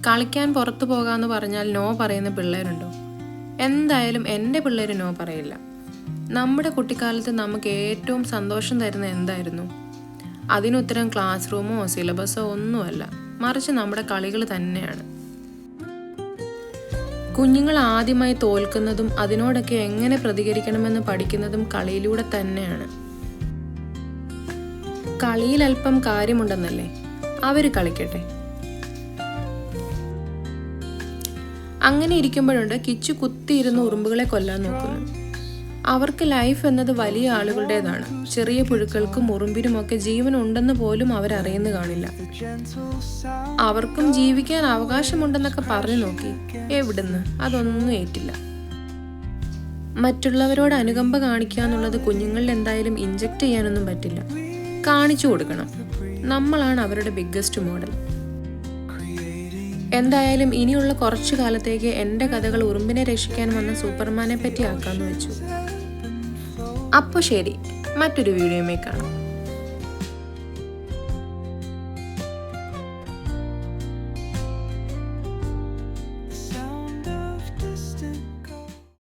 കളിക്കാൻ പുറത്തു പോകാമെന്ന് പറഞ്ഞാൽ നോ പറയുന്ന പിള്ളേരുണ്ടോ? എന്തായാലും എൻ്റെ പിള്ളേർ നോ പറയില്ല. നമ്മുടെ കുട്ടിക്കാലത്ത് നമുക്ക് ഏറ്റവും സന്തോഷം തരുന്ന എന്തായിരുന്നു? അതിനുത്തരം ക്ലാസ് റൂമോ സിലബസോ ഒന്നുമല്ല, മറിച്ച് നമ്മുടെ കളികൾ തന്നെയാണ്. കുഞ്ഞുങ്ങൾ ആദ്യമായി തോൽക്കുന്നതും അതിനോടൊക്കെ എങ്ങനെ പ്രതികരിക്കണമെന്ന് പഠിക്കുന്നതും കളിയിലൂടെ തന്നെയാണ്. കളിയിൽ അല്പം കാര്യമുണ്ടെന്നല്ലേ, അവര് കളിക്കട്ടെ. അങ്ങനെ ഇരിക്കുമ്പോഴുണ്ട് കിച്ചു കുത്തിയിരുന്ന് ഉറുമ്പുകളെ കൊല്ലാൻ നോക്കുന്നു. അവർക്ക് ലൈഫ് എന്നത് വലിയ ആളുകളുടേതാണ്. ചെറിയ പുഴുക്കൾക്കും ഉറുമ്പിനുമൊക്കെ ജീവൻ ഉണ്ടെന്ന് പോലും അവരറിയുന്നു കാണില്ല. അവർക്കും ജീവിക്കാൻ അവകാശമുണ്ടെന്നൊക്കെ പറഞ്ഞു നോക്കി, എവിടുന്ന്, അതൊന്നും ഏറ്റില്ല. മറ്റുള്ളവരോട് അനുകമ്പ കാണിക്കുക എന്നുള്ളത് കുഞ്ഞുങ്ങളിൽ എന്തായാലും ഇൻജക്റ്റ് ചെയ്യാനൊന്നും പറ്റില്ല, കാണിച്ചു കൊടുക്കണം. നമ്മളാണ് അവരുടെ ബിഗ്ഗസ്റ്റ് മോഡൽ. എന്തായാലും ഇനിയുള്ള കുറച്ചു കാലത്തേക്ക് എൻ്റെ കഥകൾ ഉറുമ്പിനെ രക്ഷിക്കാൻ വന്ന സൂപ്പർമാനെ പറ്റി ആക്കാമെന്ന് വെച്ചു. അപ്പോൾ ശരി, മറ്റൊരു വീഡിയോയുമായി കാണാം.